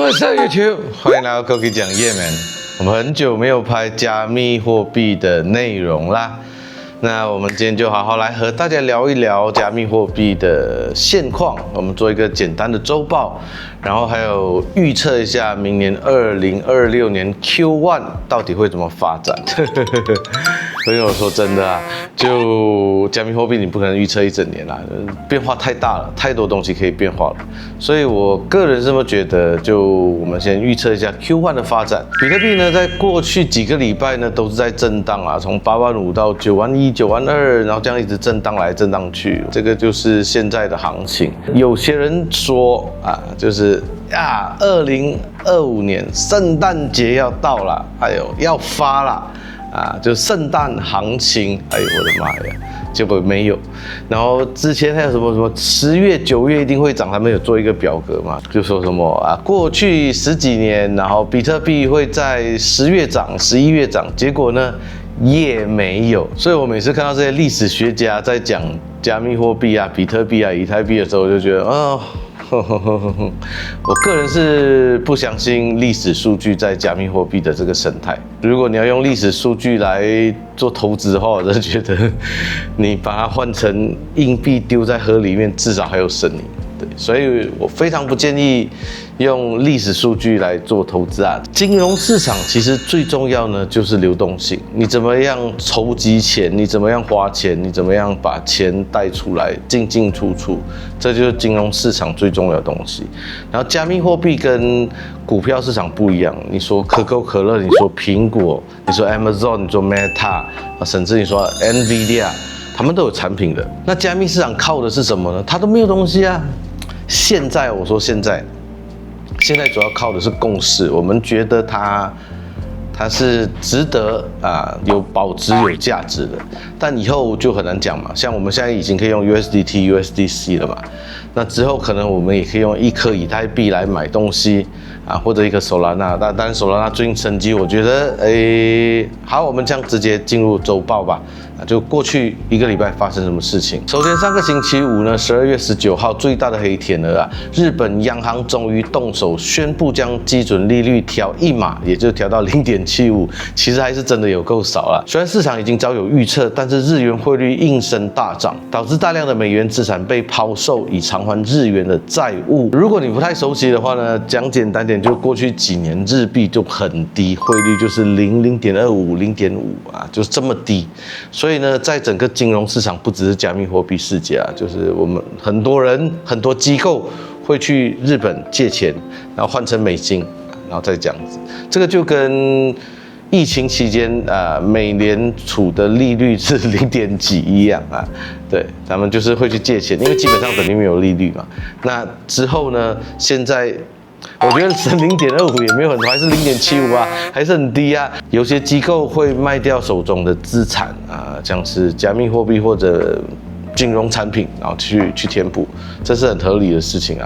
What's up YouTube？ 欢迎来到 Cookie 讲页面。我们很久没有拍加密货币的内容啦，那我们今天就好好来和大家聊一聊加密货币的现况。我们做一个简单的周报，然后还有预测一下明年2026年 Q1 到底会怎么发展。因为我说真的啊，就加密货币你不可能预测一整年啦，变化太大了，太多东西可以变化了。所以我个人这么觉得，就我们先预测一下 Q1 的发展。比特币呢，在过去几个礼拜呢，都是在震荡啊，从85000到91000、92000，然后这样一直震荡来震荡去，这个就是现在的行情。有些人说啊，就是2025年圣诞节要到了，哎呦，要发了。就圣诞行情，哎呦我的妈呀，结果没有。然后之前还有什么10月、9月一定会涨，他们有做一个表格嘛，就说什么过去10几年，然后比特币会在10月涨、11月涨，结果呢也没有。所以我每次看到这些历史学家在讲加密货币啊、比特币啊、以太币的时候，我就觉得我个人是不相信历史数据在加密货币的这个生态。如果你要用历史数据来做投资的话，我就觉得你把它换成硬币丢在河里面，至少还有声音。对，所以我非常不建议用历史数据来做投资啊。金融市场其实最重要呢就是流动性，你怎么样筹集钱，你怎么样花钱，你怎么样把钱带出来，进进出出，这就是金融市场最重要的东西。然后加密货币跟股票市场不一样，你说可口可乐，你说苹果，你说 Amazon， 你说 Meta， 甚至你说 Nvidia， 他们都有产品的。那加密市场靠的是什么呢？它都没有东西啊。现在主要靠的是共识，我们觉得它是值得有保值有价值的，但以后就很难讲嘛。像我们现在已经可以用 USDT、USDC 了嘛，那之后可能我们也可以用一颗以太币来买东西或者一个Solana。但当然Solana最近升级，我觉得好，我们这样直接进入周报吧。就过去1个礼拜发生什么事情？首先，上个星期五呢，12月19号，最大的黑天鹅日本央行终于动手宣布将基准利率调1码，也就调到0.75，其实还是真的有够少了。虽然市场已经早有预测，但是日元汇率应声大涨，导致大量的美元资产被抛售，以偿还日元的债务。如果你不太熟悉的话呢，讲简单点，就过去几年日币就很低，汇率就是0.25、0.5就是这么低。所以呢，在整个金融市场，不只是加密货币世界就是我们很多人、很多机构会去日本借钱，然后换成美金，然后再这样子。这个就跟疫情期间美联储的利率是0.几一样对，他们就是会去借钱，因为基本上等于没有利率嘛。那之后呢，现在我觉得是0.25也没有很多，还是0.75还是很低有些机构会卖掉手中的资产像是加密货币或者金融产品，然后去填补，这是很合理的事情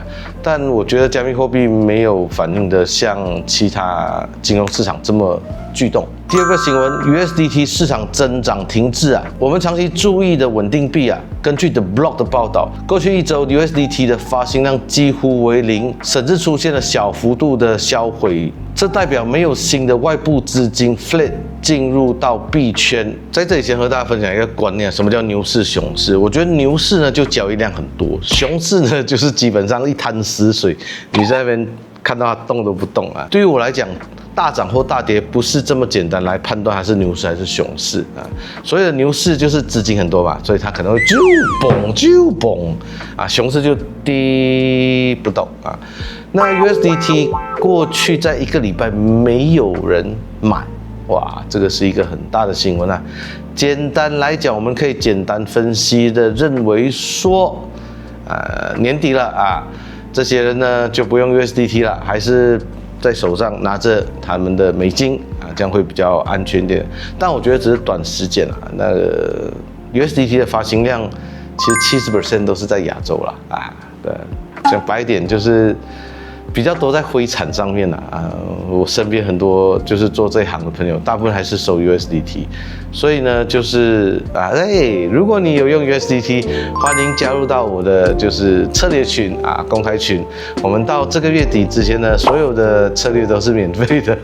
但我觉得加密货币没有反应的像其他金融市场这么巨动。第二个新闻 ，USDT 市场增长停滞我们长期注意的稳定币根据 The Block 的报道，过去1周 USDT 的发行量几乎为0，甚至出现了小幅度的销毁。这代表没有新的外部资金 flow 进入到币圈。在这里先和大家分享一个观念，什么叫牛市、熊市？我觉得牛市呢就交易量很多，熊市呢就是基本上一滩死水，你在那边看到它动都不动对于我来讲，大涨或大跌不是这么简单来判断它是牛市还是熊市所谓的牛市就是资金很多嘛，所以它可能会就蹦熊市就跌不动那 USDT 过去在1个礼拜没有人买，哇，这个是一个很大的新闻简单来讲，我们可以简单分析的认为说，年底了这些人呢就不用 USDT 了，还是在手上拿着他们的美金这样会比较安全一点。但我觉得只是短时间那个 USDT 的发行量其实70% 都是在亚洲对，讲白一点就是比较多在灰产上面我身边很多就是做这一行的朋友，大部分还是收 USDT， 所以呢，就是如果你有用 USDT， 欢迎加入到我的就是策略群公开群。我们到这个月底之前呢，所有的策略都是免费的，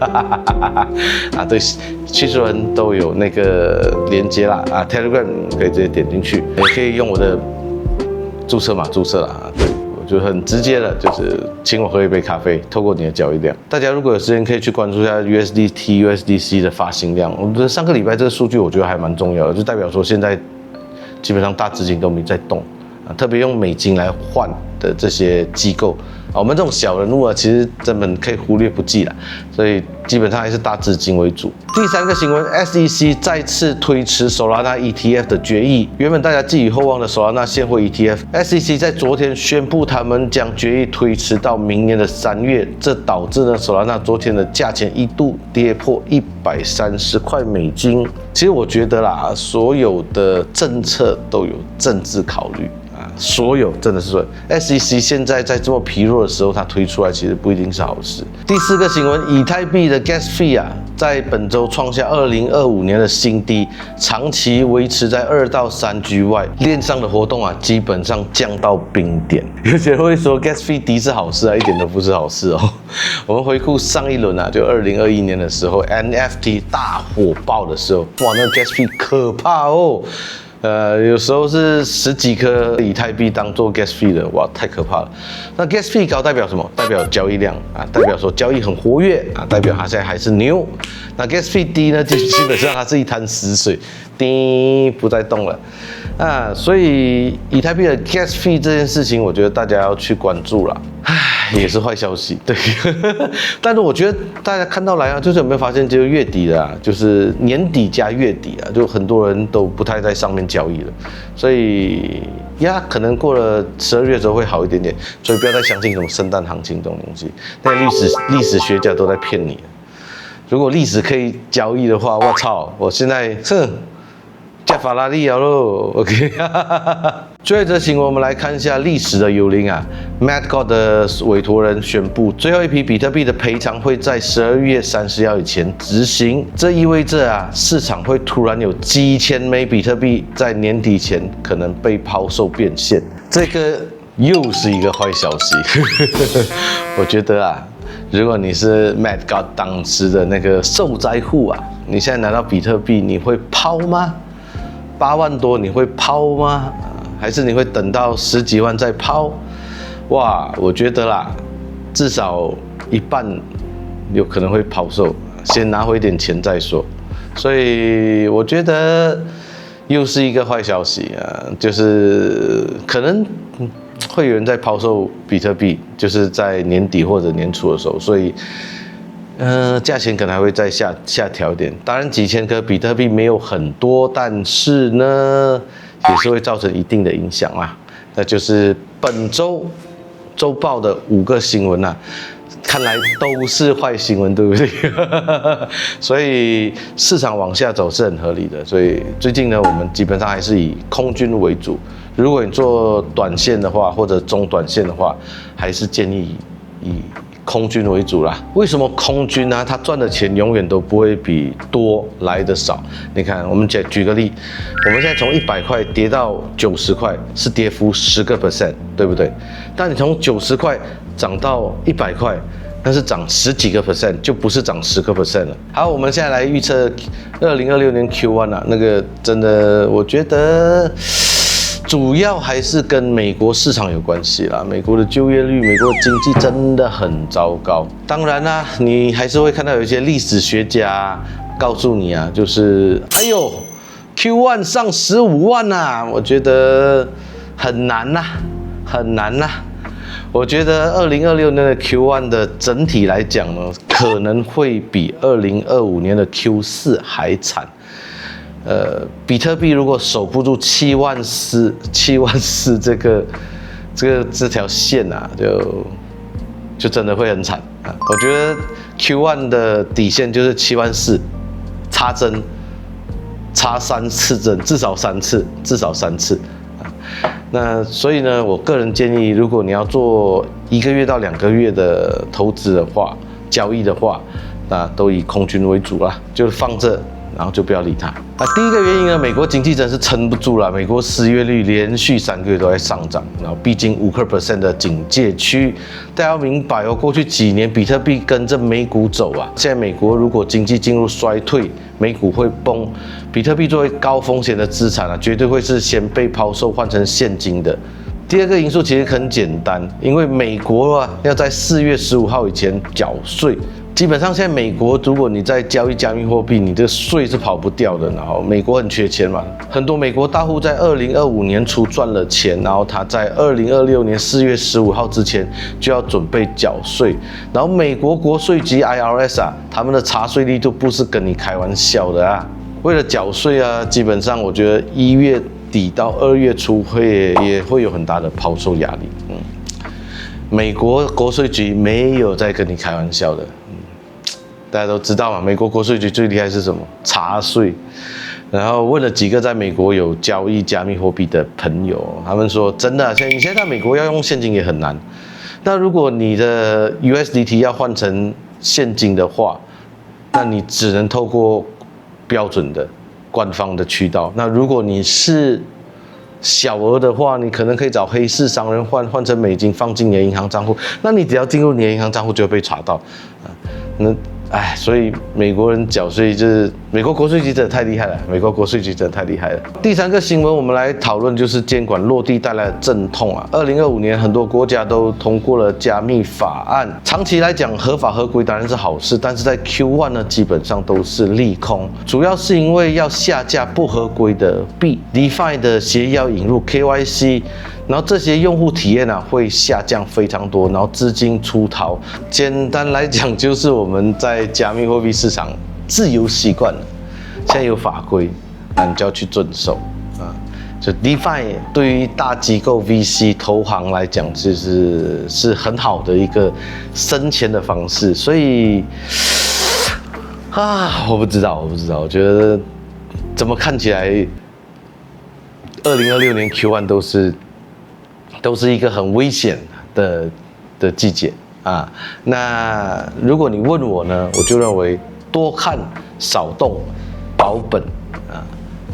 对，技术人都有那个连接啦，Telegram 可以直接点进去，也可以用我的注册码注册啦，对。就很直接的，就是请我喝一杯咖啡，透过你的交易量。大家如果有时间可以去关注一下 USDT、USDC 的发行量。我觉得上个礼拜这个数据我觉得还蛮重要的，就代表说现在基本上大资金都没在动特别用美金来换的这些机构我们这种小人物其实根本可以忽略不计了，所以基本上还是大资金为主。第三个新闻 ，SEC 再次推迟 Solana ETF 的决议。原本大家寄予厚望的 Solana 现货 ETF，SEC 在昨天宣布他们将决议推迟到明年的3月，这导致呢 Solana 昨天的价钱一度跌破130块美金。其实我觉得啦，所有的政策都有政治考虑。所有真的是说 ，SEC 现在在这么疲弱的时候，它推出来其实不一定是好事。第四个新闻，以太币的 Gas Fee 在本周创下2025年的新低，长期维持在2到3 GY， 链上的活动基本上降到冰点。有些人会说 Gas Fee 低是好事一点都不是好事哦。我们回顾上一轮就2021年的时候 ，NFT 大火爆的时候，哇，那 Gas Fee 可怕哦。有时候是10几颗以太币当做 gas fee 的，哇，太可怕了。那 gas fee 高代表什么？代表交易量代表说交易很活跃代表它现在还是牛。那 gas fee 低呢，基本上它是一滩死水，不再动了所以以太币的 gas fee 这件事情，我觉得大家要去关注了。也是坏消息，对。但是我觉得大家看到来就是有没有发现，就是月底了就是年底加月底就很多人都不太在上面交易了，所以可能过了12月之后会好一点点，所以不要再相信什么圣诞行情这种东西，那历史学家都在骗你。如果历史可以交易的话，我操，我现在驾法拉利了咯 ，OK 最后一则新闻，我们来看一下历史的幽灵Mt. Gox 的委托人宣布，最后一批比特币的赔偿会在12月30日以前执行。这意味着市场会突然有几千枚比特币在年底前可能被抛售变现。这个又是一个坏消息。我觉得如果你是 Mt. Gox 当时的那个受灾户你现在拿到比特币，你会抛吗？8万多你会抛吗？还是你会等到10几万再抛？哇，我觉得至少一半有可能会抛售，先拿回一点钱再说。所以我觉得又是一个坏消息就是可能会有人在抛售比特币，就是在年底或者年初的时候，所以价钱可能还会再下调一点。当然几千颗比特币没有很多，但是呢也是会造成一定的影响那就是本周周报的5个新闻看来都是坏新闻，对不对？所以市场往下走是很合理的。所以最近呢，我们基本上还是以空军为主。如果你做短线的话，或者中短线的话，还是建议以空军为主啦。为什么空军他赚的钱永远都不会比多来的少？你看，我们举个例，我们现在从100块跌到90块，是跌幅10%，对不对？但你从90块涨到100块，那是涨10几个%，就不是涨10%了。好，我们现在来预测2026年 Q1 那个真的，我觉得主要还是跟美国市场有关系啦。美国的就业率，美国的经济真的很糟糕。当然你还是会看到有一些历史学家告诉你就是Q1 上15万我觉得很难很难我觉得2026年的 Q1 的整体来讲呢，可能会比2025年的 Q4 还惨。比特币如果守不住7万4这条线就真的会很惨我觉得 Q1 的底线就是7万4，插3次针，至少3次那所以呢，我个人建议，如果你要做1个月到2个月的投资的话，交易的话，那都以空军为主啦，就放着，然后就不要理它。那第一个原因呢，美国经济真是撑不住了，美国失业率连续3个月都在上涨，然后逼近5% 的警戒区。大家要明白哦，过去几年比特币跟着美股走啊，现在美国如果经济进入衰退，美股会崩，比特币作为高风险的资产啊，绝对会是先被抛售换成现金的。第二个因素其实很简单，因为美国啊要在4月15号以前缴税。基本上现在美国，如果你在交易加密货币，你的税是跑不掉的。然后美国很缺钱嘛，很多美国大户在2025年初赚了钱，然后他在2026年4月15号之前就要准备缴税。然后美国国税局 IRS 啊，他们的查税力度不是跟你开玩笑的啊。为了缴税啊，基本上我觉得1月底到2月初也会有很大的抛售压力。美国国税局没有在跟你开玩笑的。大家都知道嘛，美国国税局最厉害是什么？查税。然后问了几个在美国有交易加密货币的朋友，他们说真的，你现在在美国要用现金也很难。那如果你的 USDT 要换成现金的话，那你只能透过标准的官方的渠道。那如果你是小额的话，你可能可以找黑市商人换成美金放进你的银行账户，那你只要进入你的银行账户就会被查到。所以美国人缴税就是美国国税局真的太厉害了，美国国税局真的太厉害了。第3个新闻我们来讨论就是监管落地带来的阵痛啊。2025年很多国家都通过了加密法案，长期来讲合法合规当然是好事，但是在 Q1 呢基本上都是利空，主要是因为要下架不合规的币 ，DeFi 的协议要引入 KYC。然后这些用户体验啊会下降非常多，然后资金出逃。简单来讲，就是我们在加密货币市场自由习惯了，现在有法规，那你就要去遵守啊。就 DeFi 对于大机构 VC 投行来讲，其实是很好的一个生钱的方式。所以我不知道，我觉得怎么看起来，2026年 Q1 都是一个很危险的季节啊。那如果你问我呢，我就认为多看少动，保本啊。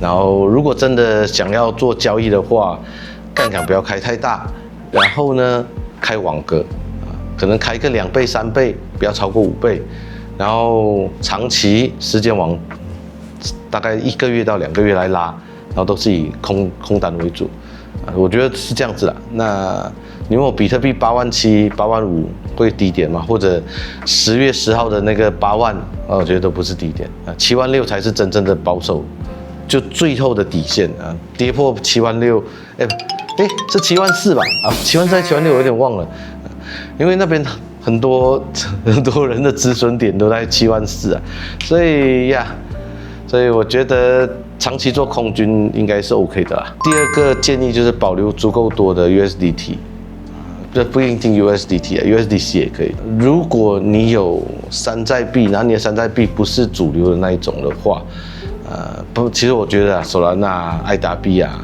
然后如果真的想要做交易的话，杠杆不要开太大，然后呢开网格啊，可能开个2倍3倍，不要超过5倍。然后长期时间往大概1个月到2个月来拉，然后都是以空单为主。我觉得是这样子啦。那你问我比特币87000、85000会低点吗？或者10月10号的那个8万，我觉得都不是低点啊，76000才是真正的保守，就最后的底线啊。跌破76000，是74000吧？74000、76000我有点忘了，因为那边很多人的止损点都在74000啊，所以我觉得长期做空军应该是 OK 的啦。第2个建议就是保留足够多的 USDT， 这不一定 USDT 啊 ，USDC 也可以。如果你有山寨币，然后你的山寨币不是主流的那一种的话，其实我觉得Solana、爱达币啊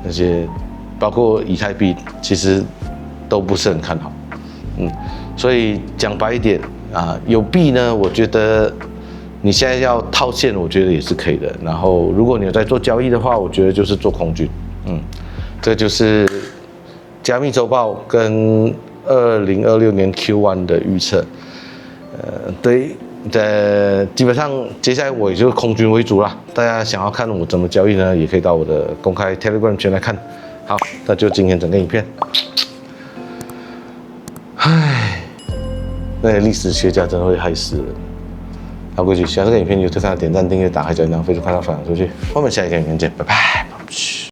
那些，包括以太币，其实都不是很看好。所以讲白一点啊，有币呢，我觉得你现在要套现，我觉得也是可以的。然后，如果你有在做交易的话，我觉得就是做空军。这就是加密周报跟2026年 Q1 的预测。对，基本上接下来我也就是空军为主啦。大家想要看我怎么交易呢，也可以到我的公开 Telegram 群来看。好，那就今天整个影片。那些历史学家真的会害死人。好，过去喜欢这个影片，就推荐点赞、订阅、打开小铃铛，飞速快到分享出去。我们下一个影片见，拜拜。